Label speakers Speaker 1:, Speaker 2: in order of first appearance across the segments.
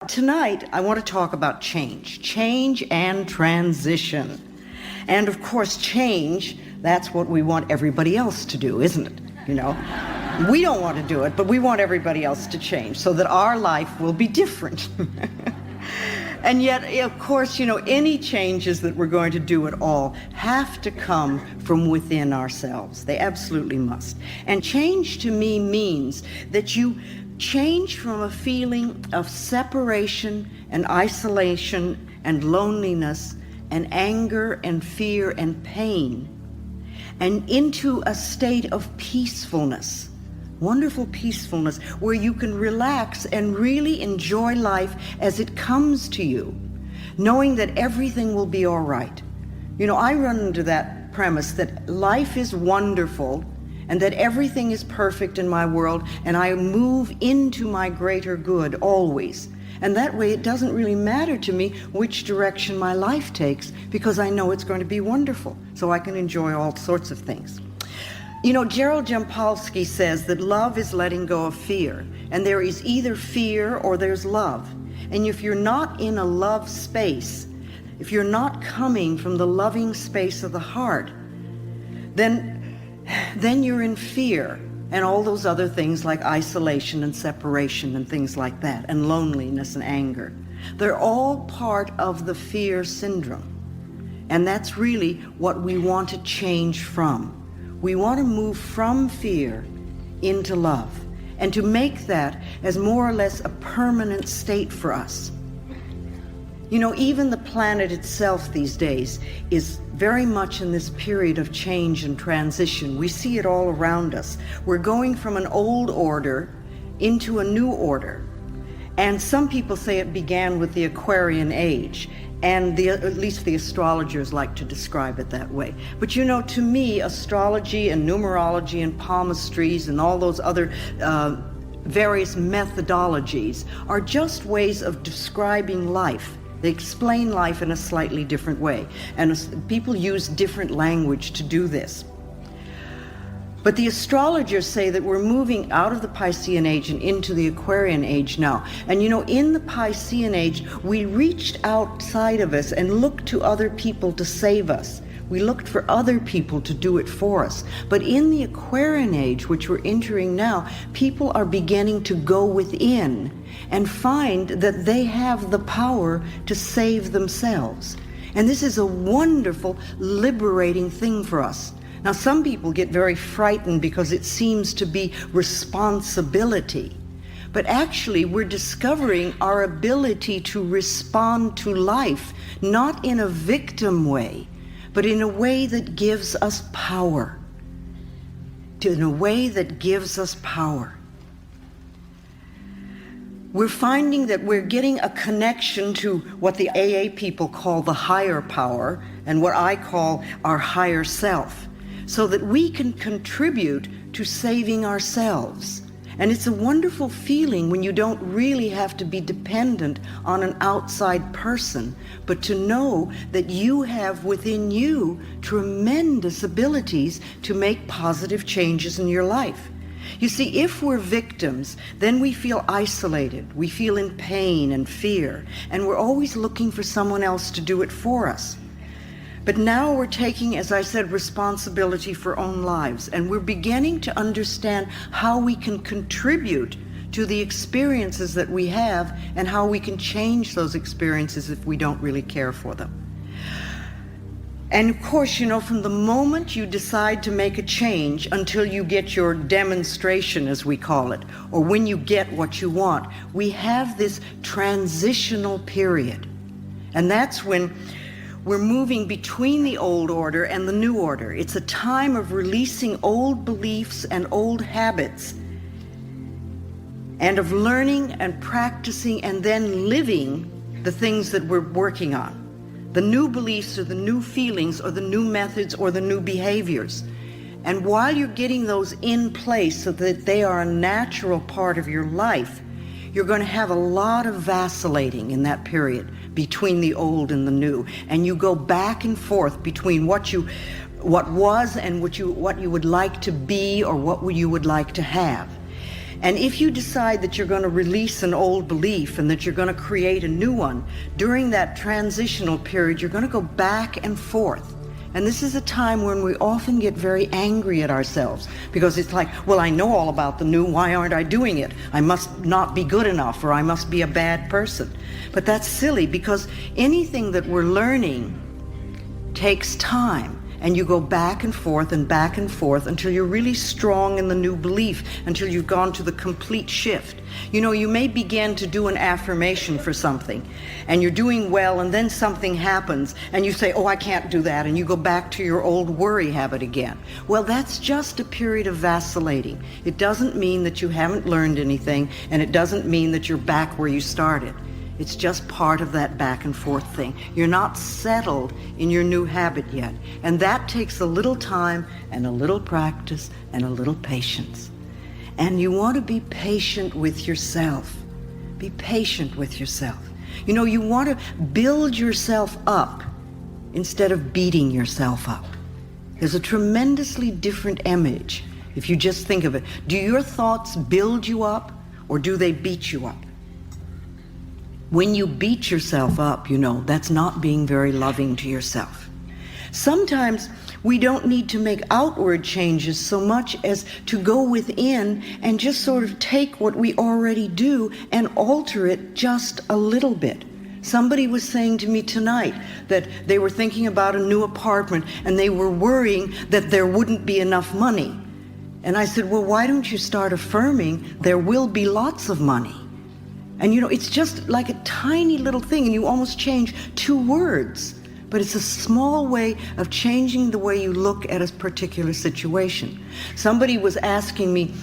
Speaker 1: Tonight, I want to talk about change and transition. And of course, change, that's what we want everybody else to do, isn't it? You know, we don't want to do it, but we want everybody else to change so that our life will be different. And yet, of course, you know, any changes that we're going to do at all have to come from within ourselves. They absolutely must. And change to me means that you change from a feeling of separation and isolation and loneliness and anger and fear and pain and into a state of peacefulness, wonderful peacefulness, where you can relax and really enjoy life as it comes to you, knowing that everything will be all right. You know, I run into that premise that life is wonderful and that everything is perfect in my world, and I move into my greater good always. And that way it doesn't really matter to me which direction my life takes, because I know it's going to be wonderful, so I can enjoy all sorts of things. You know, Gerald Jampolsky says that love is letting go of fear, and there is either fear or there's love. And if you're not in a love space, if you're not coming from the loving space of the heart, then you're in fear and all those other things like isolation and separation and things like that, and loneliness and anger. They're all part of the fear syndrome. And that's really what we want to change from. We want to move from fear into love, and to make that as more or less a permanent state for us. You know, even the planet itself these days is very much in this period of change and transition. We see it all around us. We're going from an old order into a new order. And some people say it began with the Aquarian age, and at least the astrologers like to describe it that way. But you know, to me, astrology and numerology and palmistries and all those other various methodologies are just ways of describing life. They explain life in a slightly different way, and people use different language to do this. But the astrologers say that we're moving out of the Piscean age and into the Aquarian age now. And you know, in the Piscean age, we reached outside of us and looked to other people to save us. We looked for other people to do it for us. But in the Aquarian age, which we're entering now, people are beginning to go within and find that they have the power to save themselves. And this is a wonderful, liberating thing for us. Now, some people get very frightened because it seems to be responsibility. But actually, we're discovering our ability to respond to life, not in a victim way, but in a way that gives us power. In a way that gives us power. We're finding that we're getting a connection to what the AA people call the higher power, and what I call our higher self, so that we can contribute to saving ourselves. And it's a wonderful feeling when you don't really have to be dependent on an outside person, but to know that you have within you tremendous abilities to make positive changes in your life. You see, if we're victims, then we feel isolated, we feel in pain and fear, and we're always looking for someone else to do it for us. But now we're taking, as I said, responsibility for our own lives, and we're beginning to understand how we can contribute to the experiences that we have and how we can change those experiences if we don't really care for them. And of course, you know, from the moment you decide to make a change until you get your demonstration, as we call it, or when you get what you want, we have this transitional period. And that's when we're moving between the old order and the new order. It's a time of releasing old beliefs and old habits, and of learning and practicing and then living the things that we're working on. The new beliefs or the new feelings or the new methods or the new behaviors. And while you're getting those in place so that they are a natural part of your life, you're going to have a lot of vacillating in that period between the old and the new. And you go back and forth between what was and what you would like to be or what you would like to have. And if you decide that you're going to release an old belief and that you're going to create a new one, during that transitional period, you're going to go back and forth. And this is a time when we often get very angry at ourselves because it's like, well, I know all about the new, why aren't I doing it? I must not be good enough, or I must be a bad person. But that's silly, because anything that we're learning takes time. And you go back and forth until you're really strong in the new belief, until you've gone to the complete shift. You know, you may begin to do an affirmation for something, and you're doing well, and then something happens, and you say, oh, I can't do that, and you go back to your old worry habit again. Well, that's just a period of vacillating. It doesn't mean that you haven't learned anything, and it doesn't mean that you're back where you started. It's just part of that back and forth thing. You're not settled in your new habit yet. And that takes a little time and a little practice and a little patience. And you want to be patient with yourself. Be patient with yourself. You know, you want to build yourself up instead of beating yourself up. There's a tremendously different image if you just think of it. Do your thoughts build you up, or do they beat you up? When you beat yourself up, you know, that's not being very loving to yourself. Sometimes we don't need to make outward changes so much as to go within and just sort of take what we already do and alter it just a little bit. Somebody was saying to me tonight that they were thinking about a new apartment and they were worrying that there wouldn't be enough money. And I said, well, why don't you start affirming there will be lots of money? And you know, it's just like a tiny little thing, and you almost change 2 words. But it's a small way of changing the way you look at a particular situation. Somebody was asking me,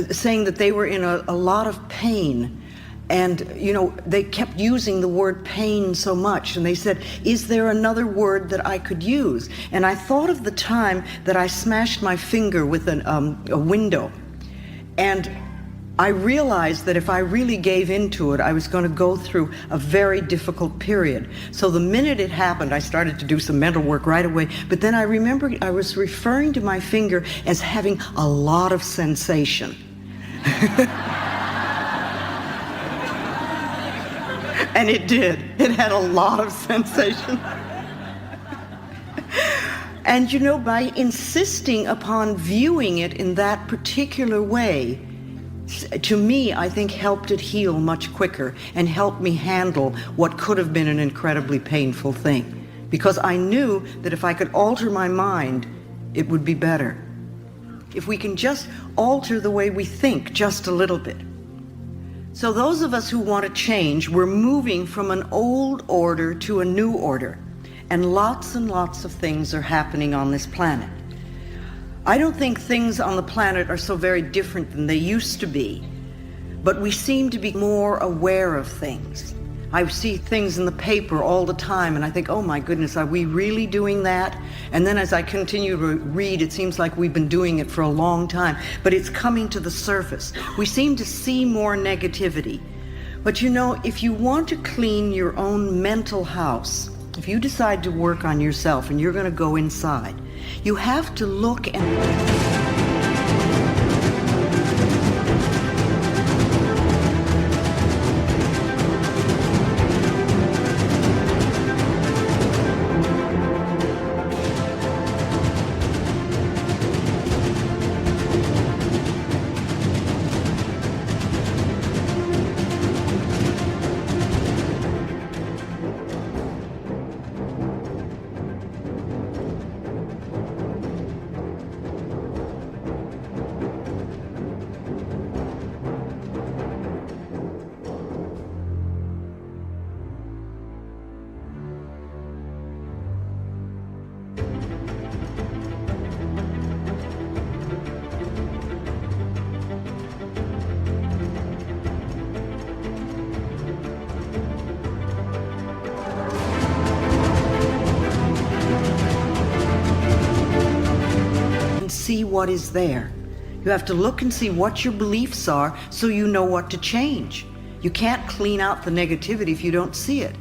Speaker 1: saying that they were in a lot of pain. And, you know, they kept using the word pain so much. And they said, is there another word that I could use? And I thought of the time that I smashed my finger with a window. And I realized that if I really gave into it, I was going to go through a very difficult period. So the minute it happened, I started to do some mental work right away. But then I remembered I was referring to my finger as having a lot of sensation. And it did. It had a lot of sensation. And you know, by insisting upon viewing it in that particular way, to me, I think helped it heal much quicker and helped me handle what could have been an incredibly painful thing. Because I knew that if I could alter my mind, it would be better. If we can just alter the way we think just a little bit. So those of us who want to change, we're moving from an old order to a new order. And lots of things are happening on this planet. I don't think things on the planet are so very different than they used to be, but we seem to be more aware of things. I see things in the paper all the time and I think, oh my goodness, are we really doing that? And then as I continue to read, it seems like we've been doing it for a long time, but it's coming to the surface. We seem to see more negativity. But you know, if you want to clean your own mental house, if you decide to work on yourself and you're going to go inside, you have to look and see what is there. You have to look and see what your beliefs are so you know what to change. You can't clean out the negativity if you don't see it.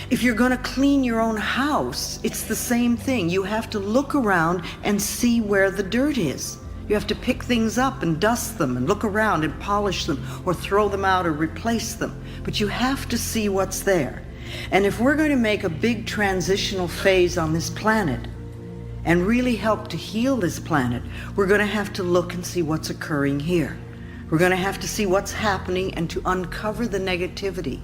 Speaker 1: If you're going to clean your own house, it's the same thing. You have to look around and see where the dirt is. You have to pick things up and dust them and look around and polish them or throw them out or replace them. But you have to see what's there. And if we're going to make a big transitional phase on this planet and really help to heal this planet, we're going to have to look and see what's occurring here. We're going to have to see what's happening and to uncover the negativity.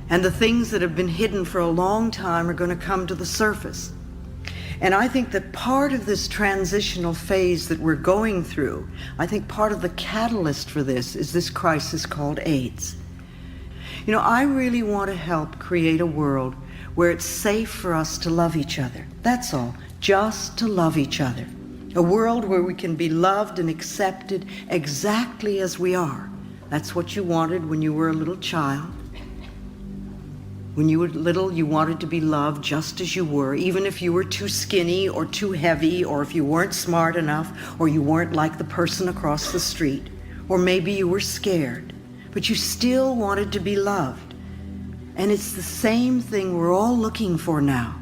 Speaker 1: And the things that have been hidden for a long time are going to come to the surface. And I think that part of this transitional phase that we're going through, I think part of the catalyst for this is this crisis called AIDS. You know, I really want to help create a world where it's safe for us to love each other. That's all, just to love each other. A world where we can be loved and accepted exactly as we are. That's what you wanted when you were a little child. When you were little, you wanted to be loved just as you were, even if you were too skinny or too heavy, or if you weren't smart enough, or you weren't like the person across the street, or maybe you were scared, but you still wanted to be loved. And it's the same thing we're all looking for now,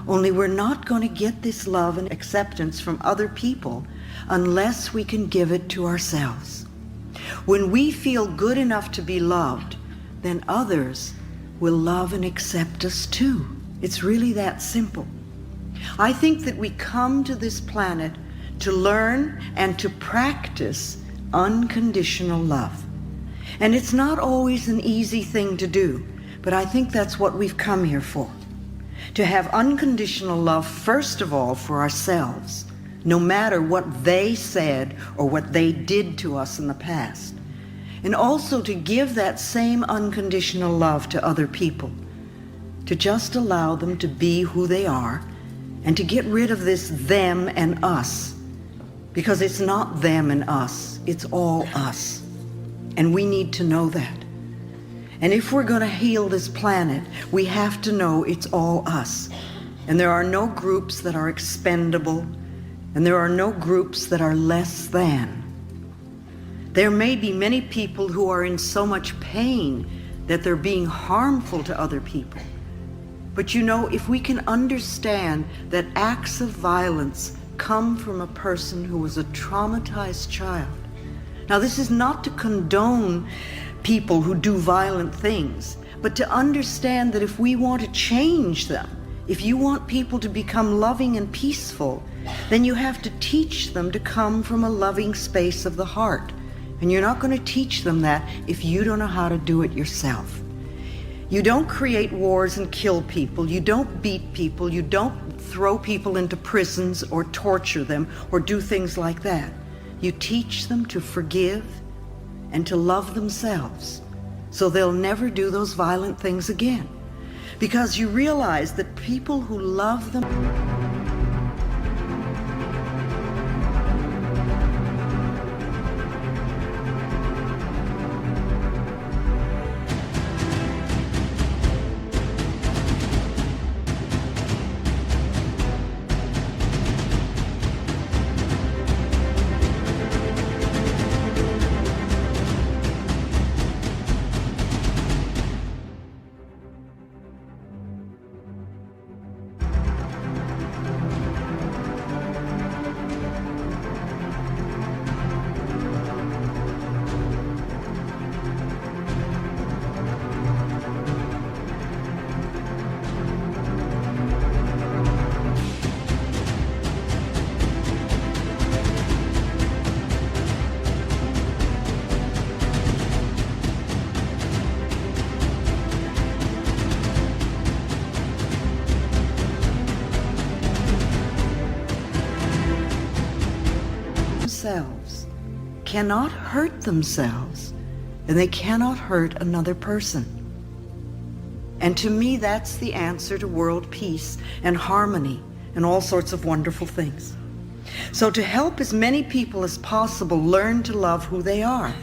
Speaker 1: only we're not going to get this love and acceptance from other people unless we can give it to ourselves. When we feel good enough to be loved, then others will love and accept us too. It's really that simple. I think that we come to this planet to learn and to practice unconditional love. And it's not always an easy thing to do, but I think that's what we've come here for. To have unconditional love, first of all, for ourselves, no matter what they said or what they did to us in the past. And also to give that same unconditional love to other people, to just allow them to be who they are, and to get rid of this them and us, because it's not them and us, it's all us. And we need to know that. And if we're going to heal this planet, we have to know it's all us. And there are no groups that are expendable, and there are no groups that are less than. There may be many people who are in so much pain that they're being harmful to other people. But you know, if we can understand that acts of violence come from a person who was a traumatized child. Now, this is not to condone people who do violent things, but to understand that if we want to change them, if you want people to become loving and peaceful, then you have to teach them to come from a loving space of the heart. And you're not going to teach them that if you don't know how to do it yourself. You don't create wars and kill people. You don't beat people. You don't throw people into prisons or torture them or do things like that. You teach them to forgive and to love themselves so they'll never do those violent things again. Because you realize that people who love them themselves cannot hurt themselves, and they cannot hurt another person. And to me, that's the answer to world peace and harmony and all sorts of wonderful things. So to help as many people as possible learn to love who they are,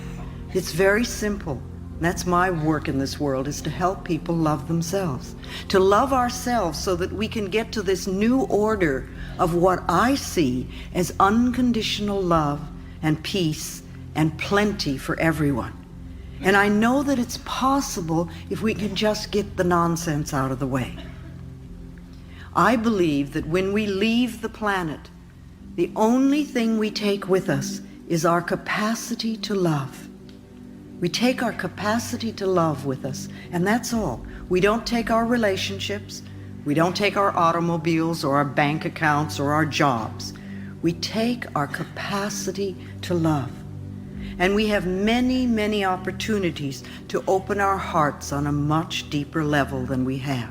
Speaker 1: it's very simple. That's my work in this world, is to help people love themselves, to love ourselves so that we can get to this new order of what I see as unconditional love and peace and plenty for everyone. And I know that it's possible if we can just get the nonsense out of the way. I believe that when we leave the planet, The only thing we take with us is our capacity to love. We take our capacity to love with us, and that's all. We don't take our relationships. We don't take our automobiles or our bank accounts or our jobs. We take our capacity to love. And we have many, many opportunities to open our hearts on a much deeper level than we have.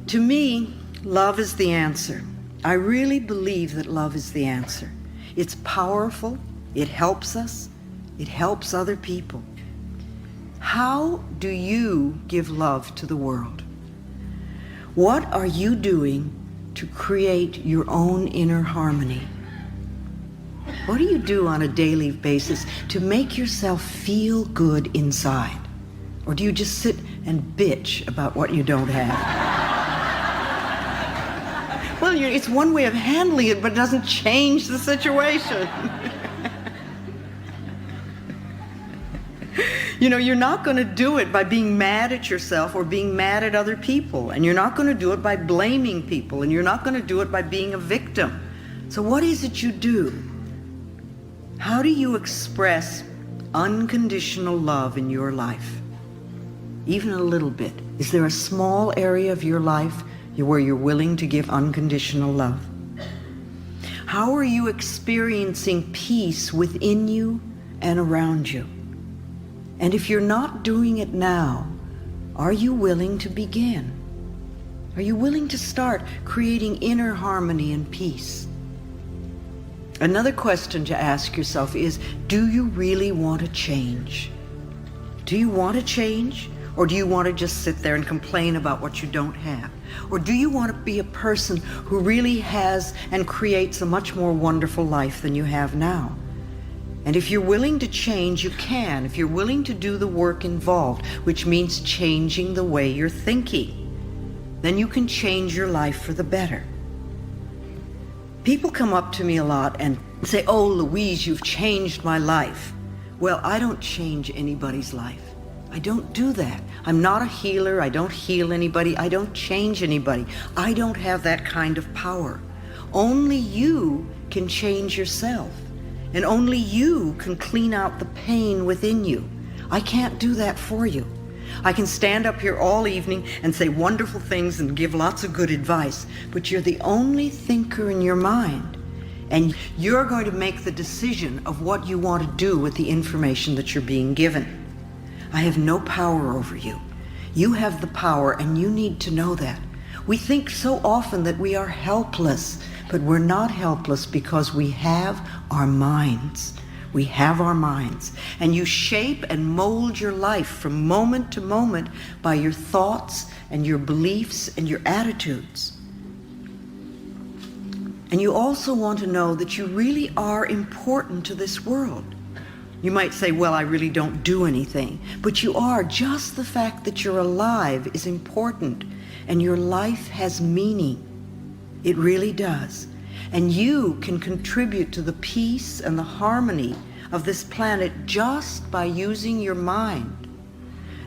Speaker 1: To me, love is the answer. I really believe that love is the answer. It's powerful. It helps us. It helps other people. How do you give love to the world? What are you doing to create your own inner harmony? What do you do on a daily basis to make yourself feel good inside? Or do you just sit and bitch about what you don't have? Well, it's one way of handling it, but it doesn't change the situation. You know, you're not going to do it by being mad at yourself or being mad at other people. And you're not going to do it by blaming people. And you're not going to do it by being a victim. So what is it you do? How do you express unconditional love in your life? Even a little bit. Is there a small area of your life where you're willing to give unconditional love? How are you experiencing peace within you and around you? And if you're not doing it now, are you willing to begin? Are you willing to start creating inner harmony and peace? Another question to ask yourself is, do you really want to change? Do you want to change? Or do you want to just sit there and complain about what you don't have? Or do you want to be a person who really has and creates a much more wonderful life than you have now? And if you're willing to change, you can. If you're willing to do the work involved, which means changing the way you're thinking, then you can change your life for the better. People come up to me a lot and say, "Oh, Louise, you've changed my life." Well, I don't change anybody's life. I don't do that. I'm not a healer. I don't heal anybody. I don't change anybody. I don't have that kind of power. Only you can change yourself. And only you can clean out the pain within you. I can't do that for you. I can stand up here all evening and say wonderful things and give lots of good advice, but you're the only thinker in your mind. And you're going to make the decision of what you want to do with the information that you're being given. I have no power over you. You have the power, and you need to know that. We think so often that we are helpless, but we're not helpless because we have our minds. We have our minds. And you shape and mold your life from moment to moment by your thoughts and your beliefs and your attitudes. And you also want to know that you really are important to this world. You might say, "Well, I really don't do anything." But you are. Just the fact that you're alive is important. And your life has meaning. It really does. And you can contribute to the peace and the harmony of this planet just by using your mind.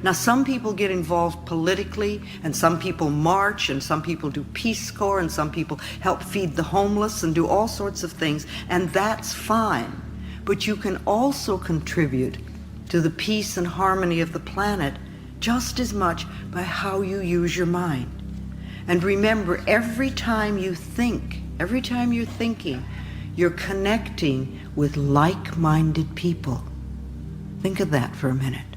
Speaker 1: Now, some people get involved politically, and some people march, and some people do Peace Corps, and some people help feed the homeless and do all sorts of things, and that's fine. But you can also contribute to the peace and harmony of the planet just as much by how you use your mind. And remember, every time you think, every time you're thinking, you're connecting with like-minded people. Think of that for a minute.